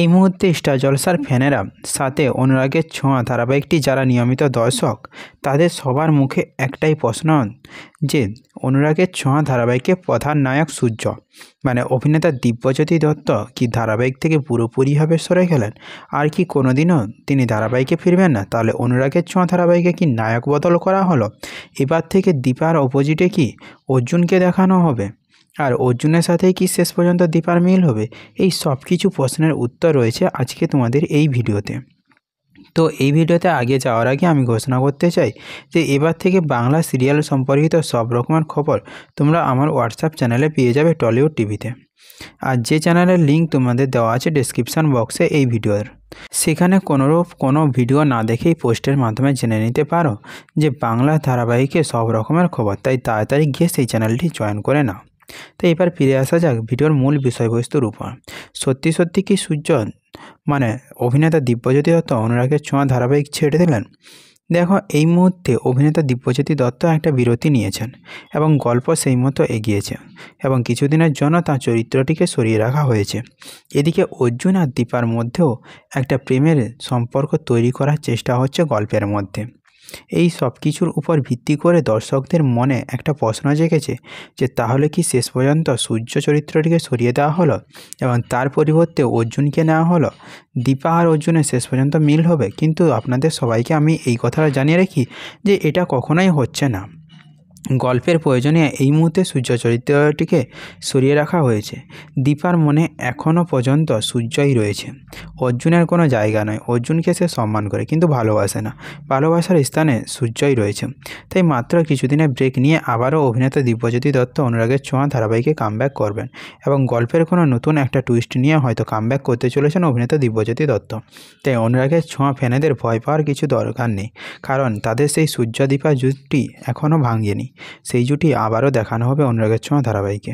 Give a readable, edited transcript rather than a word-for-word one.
এই মুহূর্তে স্টার জলসার ফ্যানেরা সাথে অনুরাগের ছোঁয়া ধারাবাহিকটি যারা নিয়মিত দর্শক তাদের সবার মুখে একটাই প্রশ্ন যে অনুরাগের ছোঁয়া ধারাবাহিকের প্রধান নায়ক সূর্য মানে অভিনেতা দিব্যজ্যোতি দত্ত কি ধারাবাহিক থেকে পুরোপুরিভাবে সরে গেলেন আর কি কোনোদিনও তিনি ধারাবাহিকে ফিরবেন না। তাহলে অনুরাগের ছোঁয়া ধারাবাহিকে কি নায়ক বদল করা হলো? এবার থেকে দীপার অপোজিটে কি অর্জুনকে দেখানো হবে? আর অর্জুনের সাথেই কি শেষ পর্যন্ত দীপার মিল হবে? এই সব কিছু প্রশ্নের উত্তর রয়েছে আজকে তোমাদের এই ভিডিওতে। তো এই ভিডিওতে আগে যাওয়ার আগে আমি ঘোষণা করতে চাই যে এবার থেকে বাংলা সিরিয়াল সম্পর্কিত সব রকমের খবর তোমরা আমার হোয়াটসঅ্যাপ চ্যানেলে পেয়ে যাবে টলিউড টিভিতে। আর যে চ্যানেলের লিঙ্ক তোমাদের দেওয়া আছে ডেসক্রিপশান বক্সে এই ভিডিওর, সেখানে কোনো ভিডিও না দেখেই পোস্টের মাধ্যমে জেনে নিতে পারো যে বাংলা ধারাবাহিকে সব রকমের খবর। তাই তাড়াতাড়ি গিয়ে সেই চ্যানেলটি জয়েন করে নাও। তো এবার ফিরে আসা যাক ভিডিওর মূল বিষয়বস্তুর উপর। সত্যি সত্যি কি সূর্য মানে অভিনেতা দিব্যজ্যোতি দত্ত অনুরাগের ছোঁয়া ধারাবাহিক ছেড়ে দিলেন? দেখো, এই মুহূর্তে অভিনেতা দিব্যজ্যোতি দত্ত একটা বিরতি নিয়েছেন এবং গল্প সেই মতো এগিয়েছে এবং কিছুদিনের জন্য তার চরিত্রটিকে সরিয়ে রাখা হয়েছে। এদিকে অর্জুন আর দীপার মধ্যেও একটা প্রেমের সম্পর্ক তৈরি করার চেষ্টা হচ্ছে গল্পের মধ্যে। এই সব কিছুর উপর ভিত্তি করে দর্শকদের মনে একটা প্রশ্ন জেগেছে যে তাহলে কি শেষ পর্যন্ত সূর্য চরিত্রটিকে সরিয়ে দেওয়া হলো এবং তার পরিবর্তে অর্জুনকে নেওয়া হলো? দীপা আর অর্জুনের শেষ পর্যন্ত মিল হবে? কিন্তু আপনাদের সবাইকে আমি এই কথাটা জানিয়ে রাখি যে এটা কখনোই হচ্ছে না। গল্পের প্রয়োজনে এই মুহূর্তে সূর্য চরিত্রটিকে সরিয়ে রাখা হয়েছে। দীপার মনে এখনও পর্যন্ত সূর্যই রয়েছে, অর্জুনের কোনো জায়গা নয়। অর্জুনকে সে সম্মান করে কিন্তু ভালোবাসে না, ভালোবাসার স্থানে সূর্যই রয়েছে। তাই মাত্র কিছুদিনের ব্রেক নিয়ে আবারও অভিনেতা দিব্যজ্যোতি দত্ত অনুরাগের ছোঁয়া ধারাবাহিকে কামব্যাক করবেন এবং গল্পের কোনো নতুন একটা টুইস্ট নিয়ে হয়তো কামব্যাক করতে চলেছেন অভিনেতা দিব্যজ্যোতি দত্ত। তাই অনুরাগের ছোঁয়া ফ্যানেদের ভয় পাওয়ার কিছু দরকার নেই, কারণ তাদের সেই সূর্য দীপা জুটি এখনও ভাঙেনি। সেই জুটি আবারও দেখানো হবে অনুরাগের ছোঁয়া ধারাবাহিকে।